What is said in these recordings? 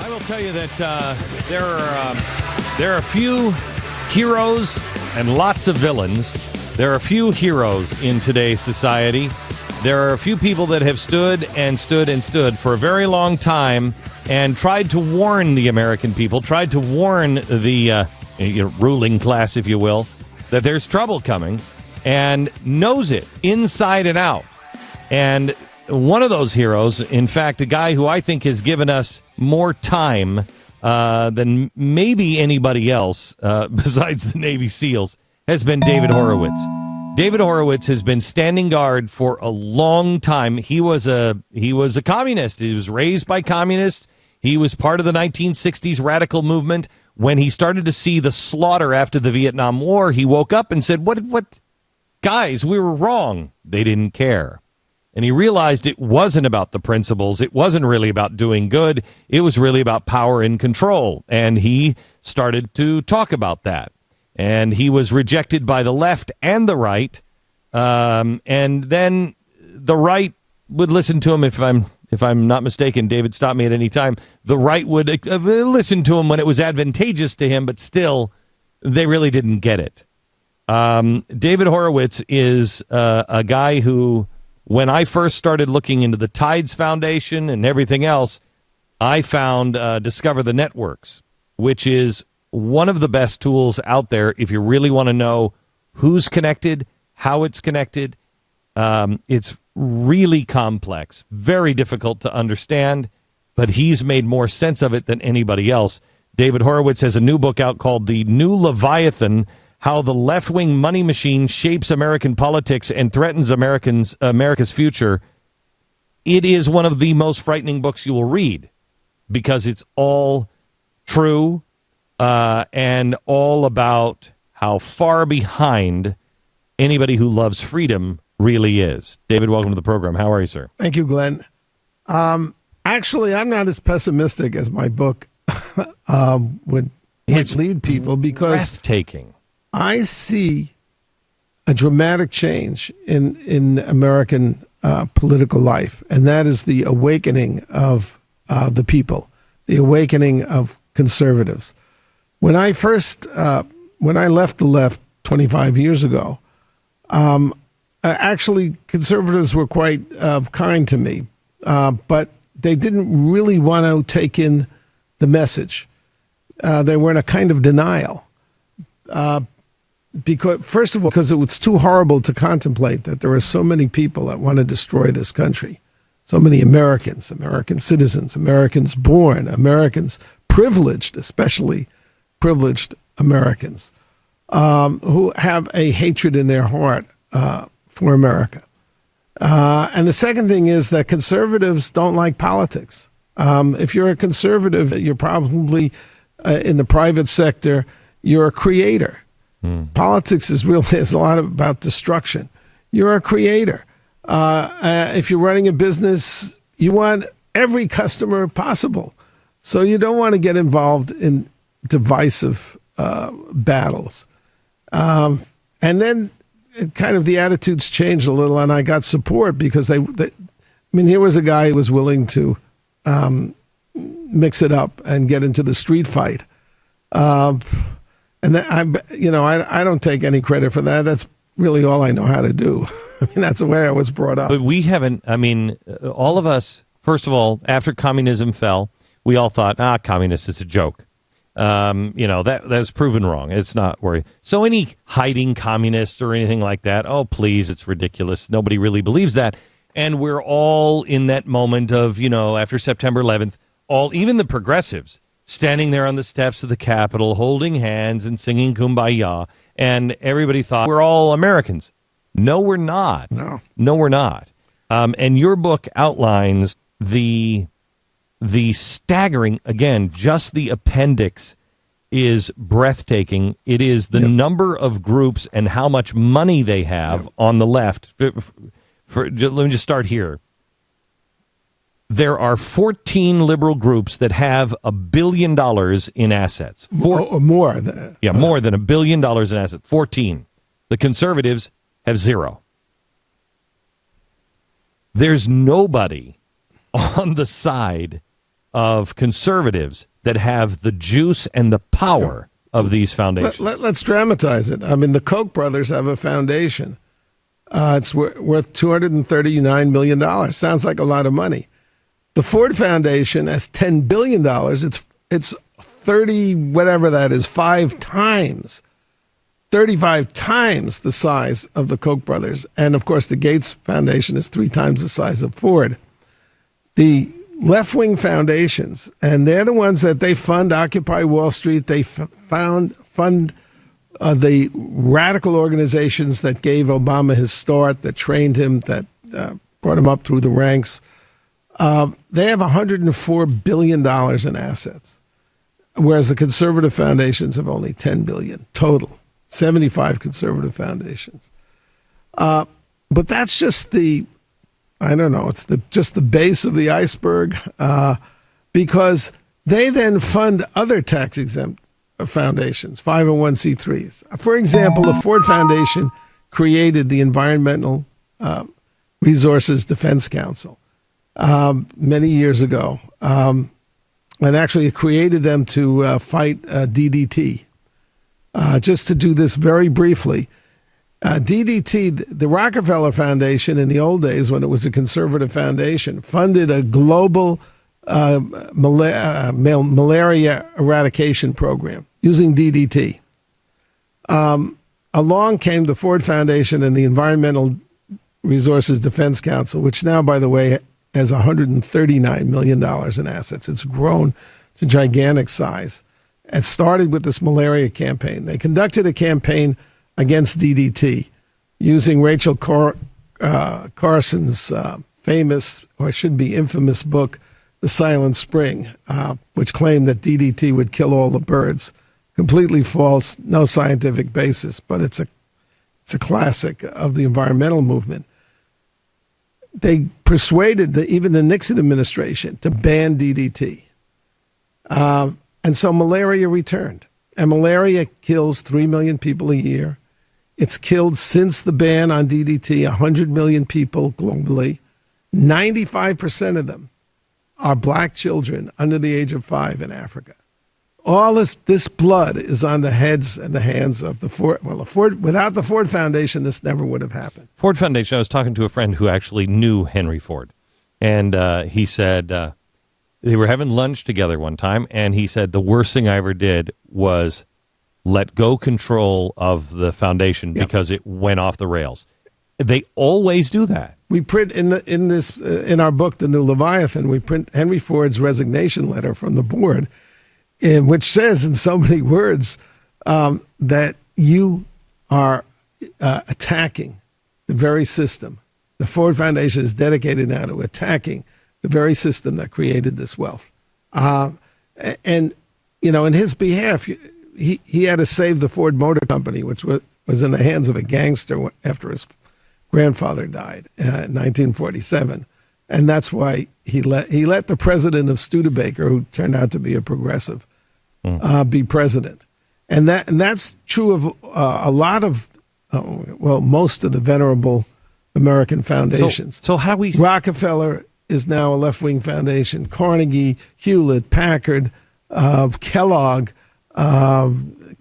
I will tell you that there are a few heroes and lots of villains. There are a few heroes in today's society. There are a few people that have stood and stood and stood for a very long time and tried to warn the American people, tried to warn the ruling class, if you will, that there's trouble coming, and knows it inside and out. And one of those heroes, in fact, a guy who I think has given us more time than maybe anybody else besides the Navy SEALs, has been David Horowitz. David Horowitz has been standing guard for a long time. He was a communist. He was raised by communists. He was part of the 1960s radical movement. When he started to see the slaughter after the Vietnam War, he woke up and said, "What? Guys, we were wrong." They didn't care. And he realized it wasn't about the principles. It wasn't really about doing good. It was really about power and control. And he started to talk about that. And he was rejected by the left and the right. And then the right would listen to him. If I'm not mistaken, David, stop me at any time. The right would listen to him when it was advantageous to him, but still, they really didn't get it. David Horowitz is a guy who, when I first started looking into the Tides Foundation and everything else, I found Discover the Networks, which is one of the best tools out there if you really want to know who's connected, how it's connected. It's really complex, very difficult to understand, but he's made more sense of it than anybody else. David Horowitz has a new book out called The New Leviathan: How the Left-Wing Money Machine Shapes American Politics and Threatens America's Future. It is one of the most frightening books you will read because it's all true and all about how far behind anybody who loves freedom really is. David, welcome to the program. How are you, sir? Thank you, Glenn. Actually, I'm not as pessimistic as my book would lead people, because breathtaking. I see a dramatic change in American political life, and that is the awakening of the people, the awakening of conservatives. When I left the left 25 years ago, actually conservatives were quite kind to me, but they didn't really want to take in the message. They were in a kind of denial. Because, first of all, because it was too horrible to contemplate that there are so many people that want to destroy this country. So many Americans, American citizens, Americans born, Americans privileged, especially privileged Americans, who have a hatred in their heart for America. And the second thing is that conservatives don't like politics. If you're a conservative, you're probably in the private sector, you're a creator. Politics is a lot about destruction. You're a creator. If you're running a business, you want every customer possible. So you don't want to get involved in divisive battles. And then kind of the attitudes changed a little, and I got support because here was a guy who was willing to mix it up and get into the street fight. And I don't take any credit for that. That's really all I know how to do. That's the way I was brought up. But we haven't, all of us, first of all, after communism fell, we all thought, communist is a joke. That was proven wrong. It's not worry. So any hiding communists or anything like that, oh, please, it's ridiculous. Nobody really believes that. And we're all in that moment of, after September 11th, even the progressives, standing there on the steps of the Capitol, holding hands and singing Kumbaya, and everybody thought we're all Americans. No, we're not. No, we're not. And your book outlines the staggering, again, just the appendix is breathtaking. It is the number of groups and how much money they have on the left. Let me just start here. There are 14 liberal groups that have $1 billion in assets. More than more than $1 billion in assets. 14. The conservatives have 0. There's nobody on the side of conservatives that have the juice and the power of these foundations. Let's dramatize it. I mean, the Koch brothers have a foundation. It's worth $239 million. Sounds like a lot of money. The Ford Foundation has $10 billion. It's 30, whatever that is, 35 times the size of the Koch brothers. And of course, the Gates Foundation is 3 times the size of Ford. The left-wing foundations, and they're the ones that they fund Occupy Wall Street. They fund the radical organizations that gave Obama his start, that trained him, that brought him up through the ranks. They have $104 billion in assets, whereas the conservative foundations have only $10 billion total, 75 conservative foundations. But that's just it's just the base of the iceberg, because they then fund other tax-exempt foundations, 501c3s. For example, the Ford Foundation created the Environmental Resources Defense Council many years ago, and actually it created them to fight DDT. Just to do this very briefly, DDT, the Rockefeller Foundation in the old days when it was a conservative foundation, funded a global malaria eradication program using DDT. Along came the Ford Foundation and the Environmental Resources Defense Council, which now, by the way, has $139 million in assets. It's grown to gigantic size. It started with this malaria campaign. They conducted a campaign against DDT using Rachel Carson's famous, or it should be infamous book, The Silent Spring, which claimed that DDT would kill all the birds. Completely false, no scientific basis, but it's a classic of the environmental movement. They persuaded even the Nixon administration to ban DDT. And so malaria returned. And malaria kills 3 million people a year. It's killed, since the ban on DDT, 100 million people globally. 95% of them are black children under the age of 5 in Africa. All this blood is on the heads and the hands of the Ford. Well, without the Ford Foundation, this never would have happened. Ford Foundation, I was talking to a friend who actually knew Henry Ford. And he said they were having lunch together one time, and he said the worst thing I ever did was let go control of the foundation because it went off the rails. They always do that. We print in our book, The New Leviathan, we print Henry Ford's resignation letter from the board, which says in so many words that you are attacking the very system. The Ford Foundation is dedicated now to attacking the very system that created this wealth. And, in his behalf, he had to save the Ford Motor Company, which was in the hands of a gangster after his grandfather died in 1947. And that's why he let the president of Studebaker, who turned out to be a progressive, be president. And that's true of a lot of, most of the venerable American foundations. So how do we... Rockefeller is now a left-wing foundation. Carnegie, Hewlett, Packard, Kellogg,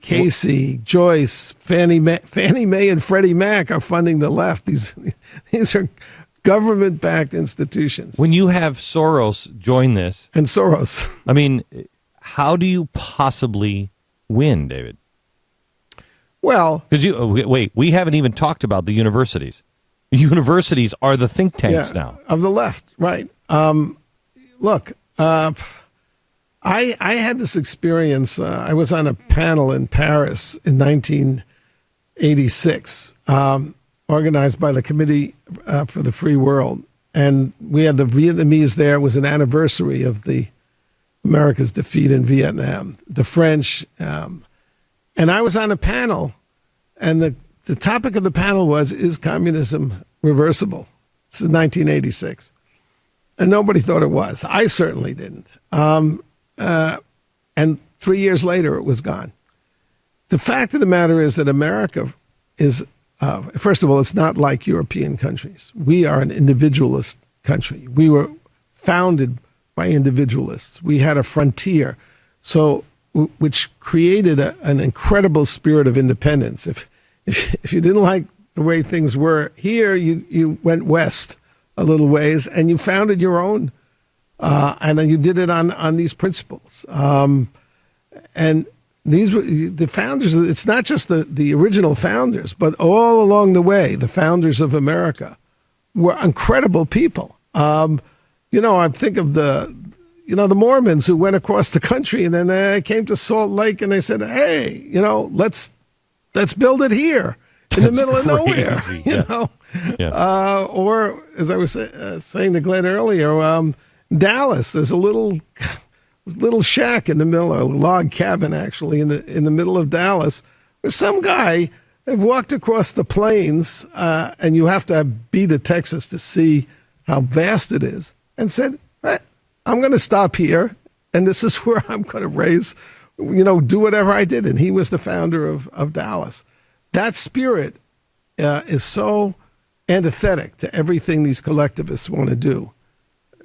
Casey, Joyce, Fannie Mae, and Freddie Mac are funding the left. These are government-backed institutions. When you have Soros join this... And Soros. I mean, how do you possibly win, David? Well... Because we haven't even talked about the universities. The universities are the think tanks now. Of the left, right. Look, I had this experience. I was on a panel in Paris in 1986, organized by the Committee for the Free World. And we had the Vietnamese there. It was an anniversary of America's defeat in Vietnam, the French. And I was on a panel, and the topic of the panel was, is communism reversible? This is 1986. And nobody thought it was. I certainly didn't. And 3 years later, it was gone. The fact of the matter is that America is, first of all, it's not like European countries. We are an individualist country. We were founded by individualists. We had a frontier, which created an incredible spirit of independence. If you didn't like the way things were here, you went west a little ways and you founded your own, and then you did it on these principles. And these were the founders. It's not just the original founders, but all along the way, the founders of America were incredible people. I think of the Mormons who went across the country and then they came to Salt Lake and they said, hey, let's build it here in the middle of nowhere, Yeah. or as I was saying to Glenn earlier, Dallas, there's a little shack in the middle, a log cabin actually in the middle of Dallas, where some guy had walked across the plains, and you have to be to Texas to see how vast it is, and said, hey, I'm going to stop here, and this is where I'm going to raise, do whatever I did. And he was the founder of Dallas. That spirit is so antithetic to everything these collectivists want to do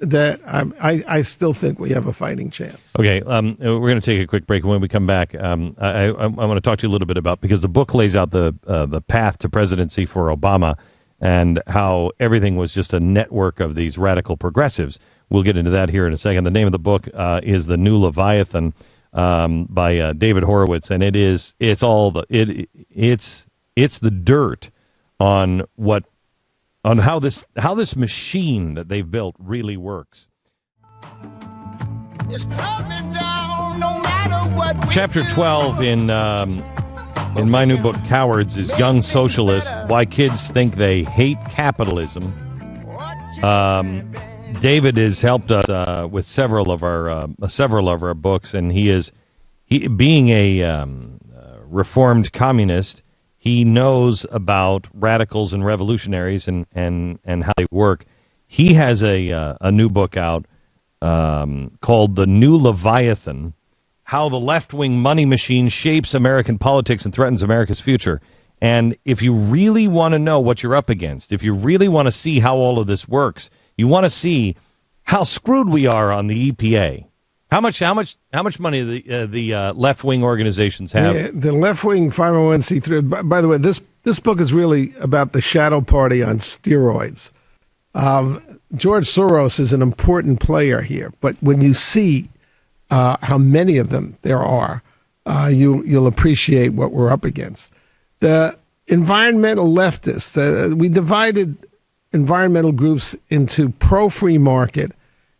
that I still think we have a fighting chance. Okay, we're going to take a quick break. When we come back, I want to talk to you a little bit about, because the book lays out the path to presidency for Obama and how everything was just a network of these radical progressives. We'll get into that here in a second. The name of the book is The New Leviathan by David Horowitz, and it's the dirt on how this machine that they've built really works. It's coming down, no matter what we Chapter do. 12 in my new book, Cowards, is Young Socialists: Why Kids Think They Hate Capitalism. David has helped us with several of our books, and he being a reformed communist, he knows about radicals and revolutionaries and how they work. He has a new book out called The New Leviathan: How the Left-Wing Money Machine Shapes American Politics and Threatens America's Future. And if you really want to know what you're up against, if you really want to see how all of this works, you want to see how screwed we are on the EPA. How much money the left-wing organizations have? Yeah, the left-wing 501c3. By the way, this book is really about the shadow party on steroids. George Soros is an important player here, but when you see how many of them there are, you'll appreciate what we're up against. The environmental leftists, we divided environmental groups into pro-free market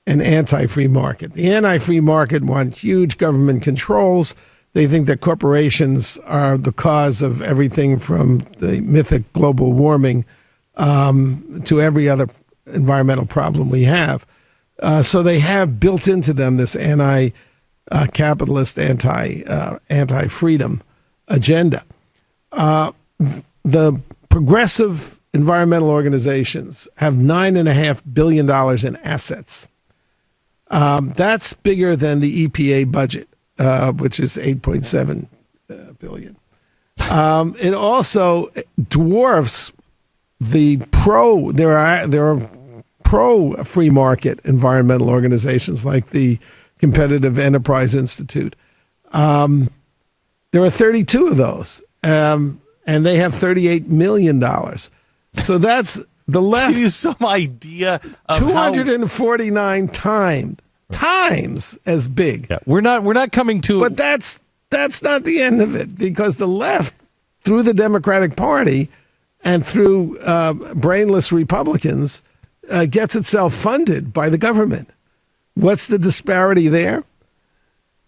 and anti-free market. The anti-free market want huge government controls. They think that corporations are the cause of everything from the mythic global warming to every other environmental problem we have. So they have built into them this anti-capitalist, anti-freedom agenda. The progressive environmental organizations have $9.5 billion in assets. That's bigger than the EPA budget, which is $8.7 billion. It also dwarfs the there are pro-free market environmental organizations like the Competitive Enterprise Institute. There are 32 of those, and they have $38 million. So that's the left. Give you some idea of 249 times as big. Yeah, we're not coming to. But that's not the end of it, because the left, through the Democratic Party and through brainless Republicans, gets itself funded by the government. What's the disparity there?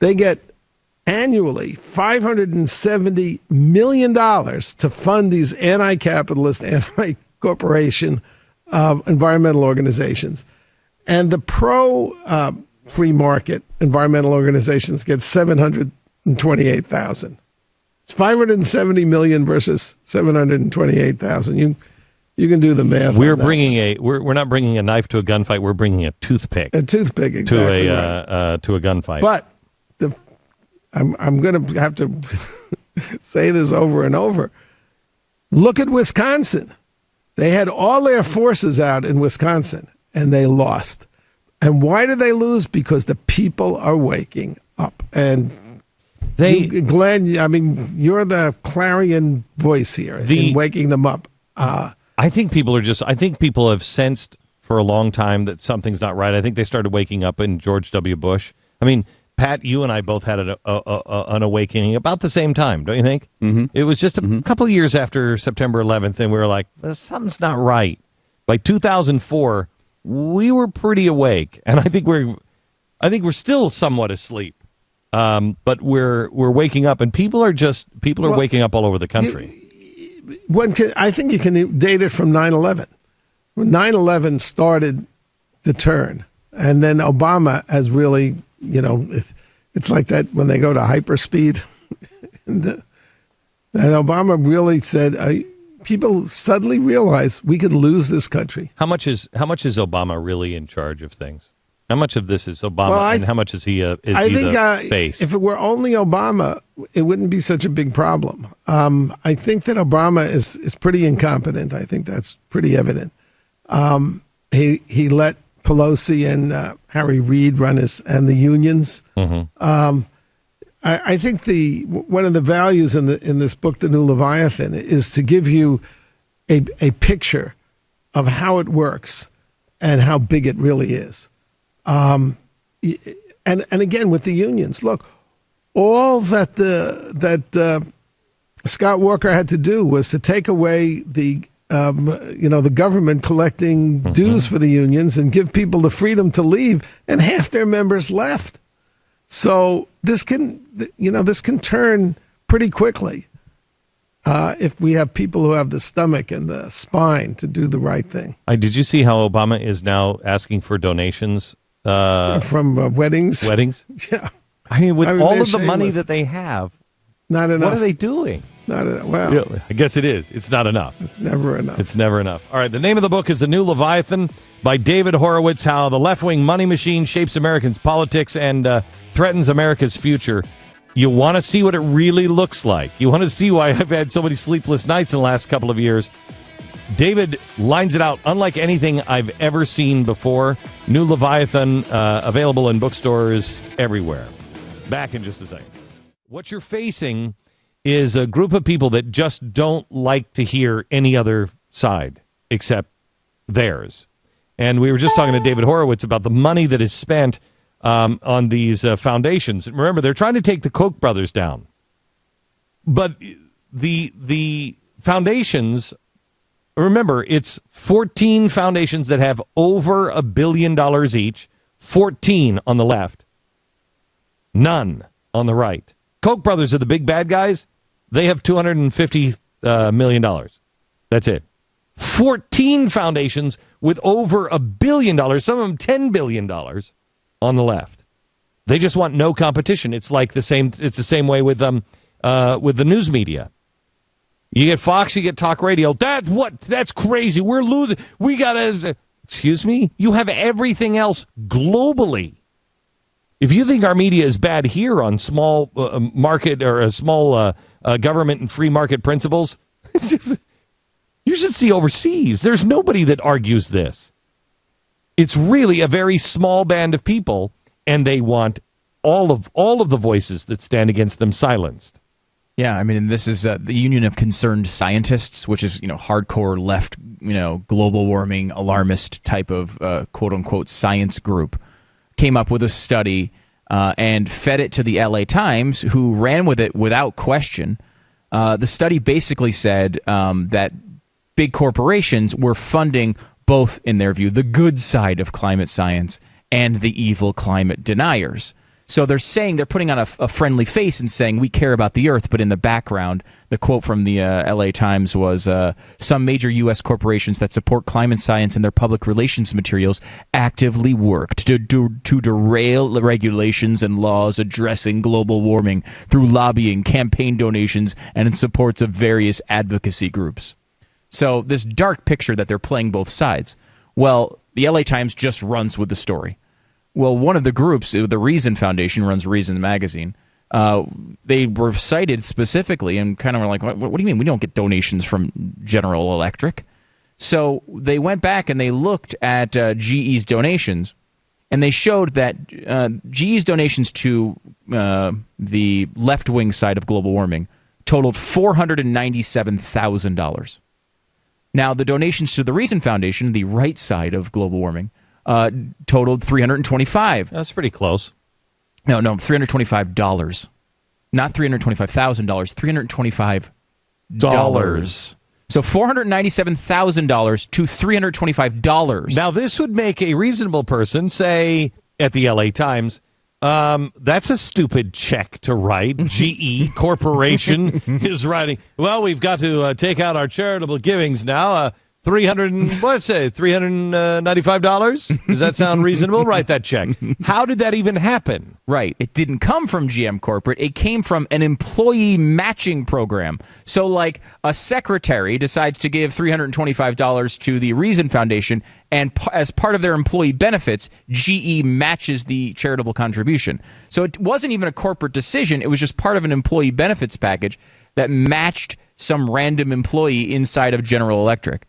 They get annually $570 million to fund these anti-capitalist, anti-corporation environmental organizations. And the pro-free market environmental organizations get $728,000. It's $570 million versus $728,000. You can do the math. We're not bringing a knife to a gunfight. We're bringing a toothpick. A toothpick, exactly, to a right. gunfight. But I'm going to have to say this over and over. Look at Wisconsin. They had all their forces out in Wisconsin, and they lost. And why do they lose? Because the people are waking up. And Glenn, I mean, you're the clarion voice here in waking them up. I think people have sensed for a long time that something's not right. I think they started waking up in George W. Bush. I mean, Pat, you and I both had an awakening about the same time, don't you think? Mm-hmm. It was just a couple of years after September 11th, and we were like, something's not right. By 2004, we were pretty awake, and I think we're still somewhat asleep. But we're waking up, and people are waking up all over the country. I think you can date it from 9/11. 9/11 started the turn, and then Obama has really, it's like that when they go to hyperspeed. and Obama really said, people suddenly realize we could lose this country. How much is Obama really in charge of things? How much of this is Obama, and how much is he? The face? If it were only Obama, it wouldn't be such a big problem. I think that Obama is pretty incompetent. I think that's pretty evident. He let Pelosi and Harry Reid run and the unions. Mm-hmm. I think one of the values in this book, The New Leviathan, is to give you a picture of how it works and how big it really is. And again with the unions, look, all that Scott Walker had to do was to take away the government collecting dues for the unions and give people the freedom to leave, and half their members left. So this can turn pretty quickly if we have people who have the stomach and the spine to do the right thing. Did you see how Obama is now asking for donations? From weddings? Weddings? Yeah. I mean, all of the money that they have, not enough. What are they doing? Not enough. Well, I guess it is. It's not enough. It's never enough. It's never enough. All right, the name of the book is The New Leviathan by David Horowitz, How the Left-Wing Money Machine Shapes Americans' Politics and Threatens America's Future. You want to see what it really looks like. You want to see why I've had so many sleepless nights in the last couple of years. David lines it out unlike anything I've ever seen before. New Leviathan, available in bookstores everywhere. Back in just a second. What you're facing is a group of people that just don't like to hear any other side except theirs. And we were just talking to David Horowitz about the money that is spent on these foundations. Remember, they're trying to take the Koch brothers down. But the foundations... Remember, it's 14 foundations that have over $1 billion each, 14 on the left, none on the right. Koch brothers are the big bad guys. They have $250 million. That's it. 14 foundations with over $1 billion, some of them $10 billion on the left. They just want no competition. It's like the same way with the news media. You get Fox, you get talk radio. That's crazy. We're losing. We gotta. Excuse me. You have everything else globally. If you think our media is bad here on small market or a small government and free market principles, you should see overseas. There's nobody that argues this. It's really a very small band of people, and they want all of the voices that stand against them silenced. Yeah, I mean, this is the Union of Concerned Scientists, which is, hardcore left, global warming alarmist type of quote unquote science group, came up with a study and fed it to the LA Times, who ran with it without question. The study basically said that big corporations were funding both, in their view, the good side of climate science and the evil climate deniers. So they're putting on a friendly face and saying, we care about the earth, but in the background, the quote from the LA Times was, some major U.S. corporations that support climate science in their public relations materials actively worked to derail regulations and laws addressing global warming through lobbying, campaign donations, and in supports of various advocacy groups. So this dark picture that they're playing both sides. Well, the LA Times just runs with the story. Well, one of the groups, the Reason Foundation, runs Reason magazine. They were cited specifically and kind of were like, what do you mean? We don't get donations from General Electric. So they went back and they looked at GE's donations, and they showed that GE's donations to the left-wing side of global warming totaled $497,000. Now, the donations to the Reason Foundation, the right side of global warming, totaled $325,000. That's pretty close. No, $325. Not $325,000, $325. So $497,000 to $325. Now, this would make a reasonable person say at the LA Times, that's a stupid check to write. GE Corporation is writing, well, we've got to take out our charitable givings now. $395? Does that sound reasonable? Write that check. How did that even happen? Right. It didn't come from GM Corporate. It came from an employee matching program. So, like, a secretary decides to give $325 to the Reason Foundation, and as part of their employee benefits, GE matches the charitable contribution. So it wasn't even a corporate decision. It was just part of an employee benefits package that matched some random employee inside of General Electric.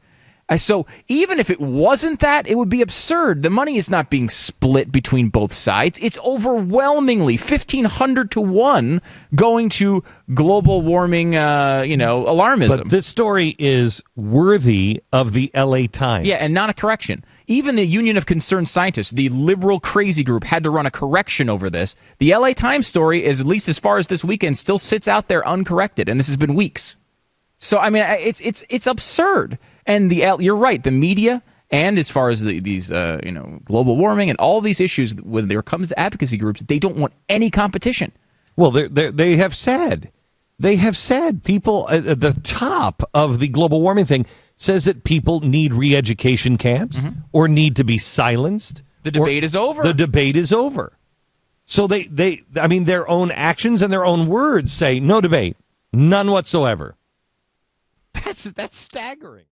So even if it wasn't that, it would be absurd. The money is not being split between both sides. It's overwhelmingly 1,500 to 1 going to global warming, alarmism. But this story is worthy of the LA Times. Yeah, and not a correction. Even the Union of Concerned Scientists, the liberal crazy group, had to run a correction over this. The LA Times story, is at least as far as this weekend, still sits out there uncorrected, and this has been weeks. So, I mean, it's absurd. And you're right, the media, and as far as these global warming and all these issues, when there comes to advocacy groups, they don't want any competition. Well, they have said people at the top of the global warming thing says that people need re-education camps or need to be silenced. The debate is over. The debate is over. So their own actions and their own words say no debate, none whatsoever. That's staggering.